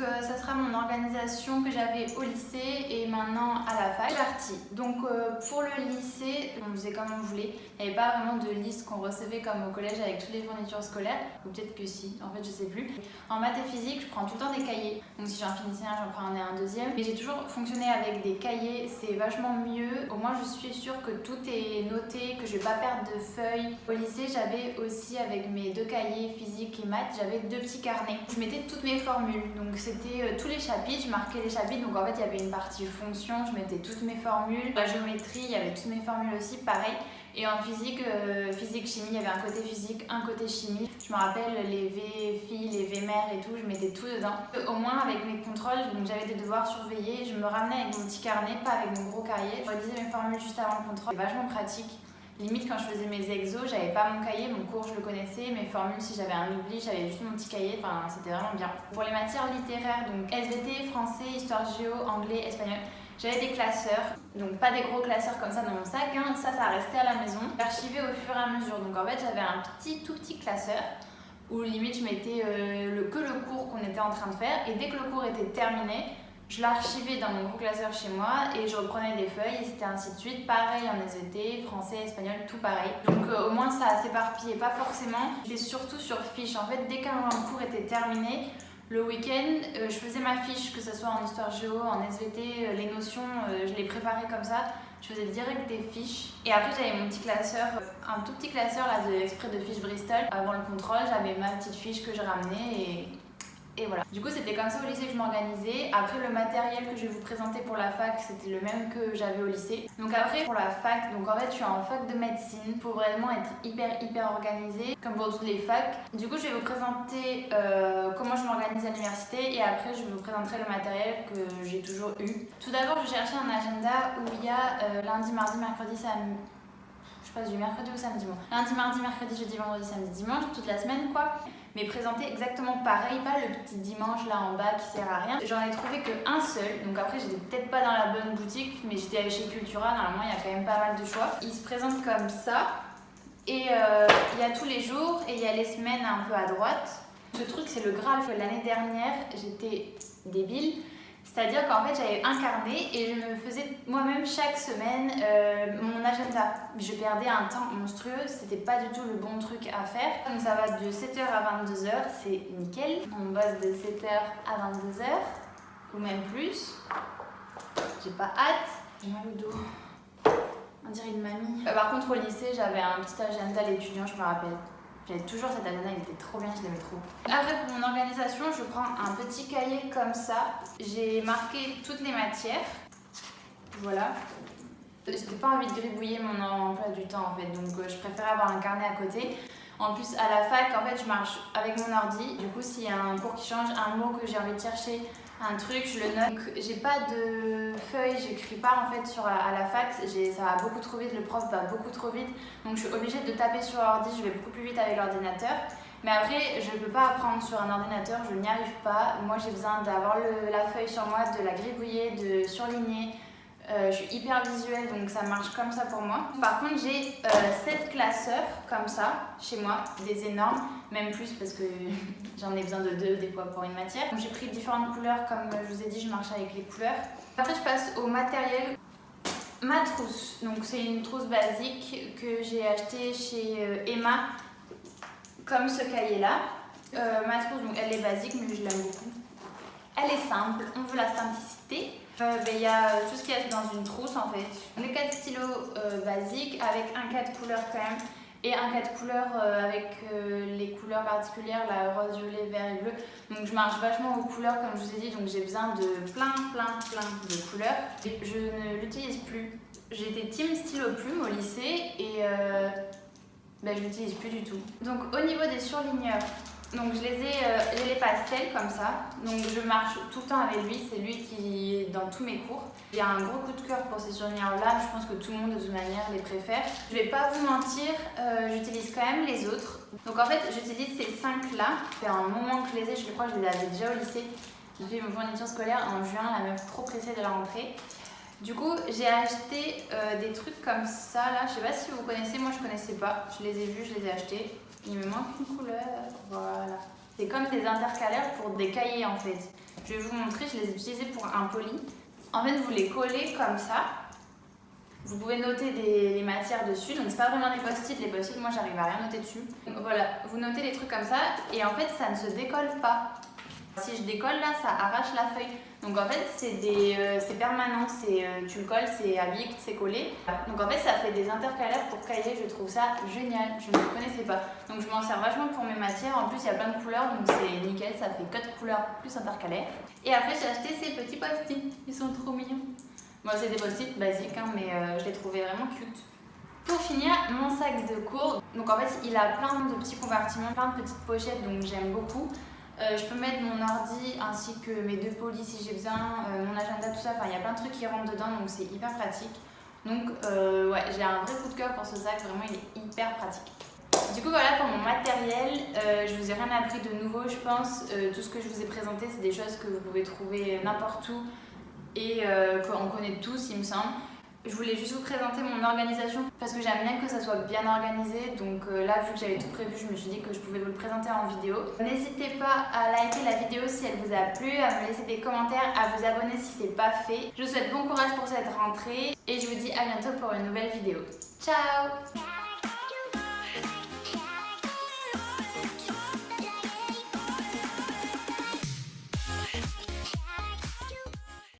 ça sera mon organisation que j'avais au lycée et maintenant à la fac. C'est parti. Donc pour le lycée, on faisait comme on voulait. Il n'y avait pas vraiment de liste qu'on recevait comme au collège avec toutes les fournitures scolaires. Ou peut-être que si, en fait je sais plus. En maths et physique, je prends tout le temps des cahiers. Donc si j'en finissais un, j'en prenais un deuxième. Mais j'ai toujours fonctionné avec des cahiers, c'est vachement mieux. Au moins je suis sûre que tout est noté, que je vais pas perdre de feuilles. Au lycée, j'avais aussi avec mes 2 cahiers physique et maths, j'avais 2 petits carnets. Je mettais toutes mes formules. Donc c'était tous les chapitres, je marquais les chapitres. Donc en fait, il y avait une partie fonction, je mettais toutes mes formules. La géométrie, il y avait toutes mes formules aussi, pareil. Et en physique, physique-chimie, il y avait un côté physique, un côté chimie. Je me rappelle les VFI, les VMR et tout, je mettais tout dedans. Au moins avec mes contrôles, donc j'avais des devoirs surveillés, je me ramenais avec mon petit carnet, pas avec mon gros cahier. Je relisais mes formules juste avant le contrôle, c'était vachement pratique. Limite quand je faisais mes exos, j'avais pas mon cahier, mon cours je le connaissais, mes formules si j'avais un oubli, j'avais juste mon petit cahier, enfin c'était vraiment bien. Pour les matières littéraires, donc SVT, français, histoire géo, anglais, espagnol, j'avais des classeurs, donc pas des gros classeurs comme ça dans mon sac, hein. Ça restait à la maison. J'archivais au fur et à mesure, donc en fait j'avais un tout petit classeur où limite je mettais que le cours qu'on était en train de faire et dès que le cours était terminé, je l'archivais dans mon gros classeur chez moi et je reprenais des feuilles et c'était ainsi de suite. Pareil en SVT, français, espagnol, tout pareil. Donc au moins ça s'éparpillait pas forcément. J'étais surtout sur fiche. En fait, dès qu'un cours était terminé, le week-end, je faisais ma fiche, que ce soit en histoire géo, en SVT, les notions, je les préparais comme ça. Je faisais direct des fiches. Et après, j'avais mon petit classeur, un tout petit classeur là, exprès de fiches Bristol. Avant le contrôle, j'avais ma petite fiche que je ramenais et voilà. Du coup, c'était comme ça au lycée que je m'organisais. Après, le matériel que je vais vous présenter pour la fac, c'était le même que j'avais au lycée. Donc après, pour la fac, donc en fait, je suis en fac de médecine. Faut vraiment être hyper organisé, comme pour toutes les facs. Du coup, je vais vous présenter comment je m'organise à l'université et après, je vous présenterai le matériel que j'ai toujours eu. Tout d'abord, je cherchais un agenda où il y a lundi, mardi, mercredi, samedi. Je passe du mercredi au samedi, bon. Lundi, mardi, mercredi, jeudi, vendredi, samedi, dimanche, toute la semaine quoi. Mais présenté exactement pareil, pas le petit dimanche là en bas qui sert à rien. J'en ai trouvé qu'un seul, donc après j'étais peut-être pas dans la bonne boutique, mais j'étais allée chez Cultura, normalement il y a quand même pas mal de choix. Il se présente comme ça, et il y a tous les jours, et il y a les semaines un peu à droite. Ce truc c'est le Graal. L'année dernière, j'étais débile. C'est-à-dire qu'en fait j'avais un carnet et je me faisais moi-même chaque semaine mon agenda. Je perdais un temps monstrueux, c'était pas du tout le bon truc à faire. Donc ça va de 7h à 22h, c'est nickel. On bosse de 7h à 22h ou même plus. J'ai pas hâte, j'ai mal au dos. On dirait une mamie. Par contre au lycée j'avais un petit agenda l'étudiant, je me rappelle. J'avais toujours cet agenda, il était trop bien, je l'aimais trop. Après pour mon organisation, je prends un petit cahier comme ça. J'ai marqué toutes les matières. Voilà. J'avais pas envie de gribouiller mon emploi du temps en fait, donc je préférais avoir un carnet à côté. En plus à la fac, en fait je marche avec mon ordi. Du coup s'il y a un cours qui change, un mot que j'ai envie de chercher, un truc, je le note. J'ai pas de feuilles, j'écris pas en fait à la fac, ça va beaucoup trop vite, le prof va beaucoup trop vite. Donc je suis obligée de taper sur l'ordi, je vais beaucoup plus vite avec l'ordinateur. Mais après, je peux pas apprendre sur un ordinateur, je n'y arrive pas. Moi j'ai besoin d'avoir la feuille sur moi, de la gribouiller, de surligner. Je suis hyper visuelle donc ça marche comme ça pour moi. Par contre j'ai 7 classeurs comme ça chez moi, des énormes, même plus parce que j'en ai besoin de 2 des fois pour une matière. Donc j'ai pris différentes couleurs, comme je vous ai dit je marche avec les couleurs. Après je passe au matériel. Ma trousse, donc c'est une trousse basique que j'ai achetée chez Emma, comme ce cahier là. Ma trousse donc elle est basique mais je l'aime beaucoup. Elle est simple, on veut la simplicité. Il y a tout ce qu'il y a dans une trousse en fait. Les 4 stylos basiques avec un 4 couleurs quand même et un 4 couleurs avec les couleurs particulières, la rose, violet, vert et bleu. Donc je marche vachement aux couleurs comme je vous ai dit, donc j'ai besoin de plein de couleurs. Et je ne l'utilise plus. J'étais team stylo plume au lycée et je l'utilise plus du tout. Donc au niveau des surligneurs, donc j'ai les pastels comme ça, donc je marche tout le temps avec lui, c'est lui qui est dans tous mes cours. J'ai un gros coup de cœur pour ces surligneurs là, je pense que tout le monde de toute manière les préfère. Je vais pas vous mentir, j'utilise quand même les autres. Donc en fait j'utilise ces 5 là, ça fait un moment que je les ai, je crois que je les avais déjà au lycée. J'ai fait mon fourniture scolaire en juin, la meuf trop pressée de la rentrée. Du coup, j'ai acheté des trucs comme ça là, je sais pas si vous connaissez, moi je connaissais pas, je les ai vus, je les ai achetés. Il me manque une couleur, voilà. C'est comme des intercalaires pour des cahiers en fait. Je vais vous montrer, je les ai utilisés pour un poli. En fait, vous les collez comme ça. Vous pouvez noter les matières dessus, donc c'est pas vraiment des post-it. Les post-it, moi j'arrive à rien noter dessus. Donc voilà, vous notez les trucs comme ça et en fait ça ne se décolle pas. Si je décolle là, ça arrache la feuille. Donc en fait c'est permanent, tu le colles, c'est à vie, c'est collé. Donc en fait ça fait des intercalaires pour cahier, je trouve ça génial, je ne le connaissais pas. Donc je m'en sers vachement pour mes matières, en plus il y a plein de couleurs donc c'est nickel, ça fait 4 couleurs plus intercalaires. Et après j'ai acheté ces petits post-it, ils sont trop mignons. Bon c'est des post-it basiques hein, mais je les trouvais vraiment cute. Pour finir, mon sac de cours, donc en fait il a plein de petits compartiments, plein de petites pochettes donc j'aime beaucoup. Je peux mettre mon ordi ainsi que mes 2 polis si j'ai besoin, mon agenda, tout ça, enfin il y a plein de trucs qui rentrent dedans donc c'est hyper pratique. Donc ouais, j'ai un vrai coup de cœur pour ce sac, vraiment il est hyper pratique. Du coup voilà pour mon matériel, je vous ai rien appris de nouveau je pense, tout ce que je vous ai présenté c'est des choses que vous pouvez trouver n'importe où et qu'on connaît tous il me semble. Je voulais juste vous présenter mon organisation parce que j'aime bien que ça soit bien organisé, donc là vu que j'avais tout prévu je me suis dit que je pouvais vous le présenter en vidéo. N'hésitez pas à liker la vidéo si elle vous a plu, à me laisser des commentaires, à vous abonner si c'est pas fait. Je vous souhaite bon courage pour cette rentrée et je vous dis à bientôt pour une nouvelle vidéo. Ciao!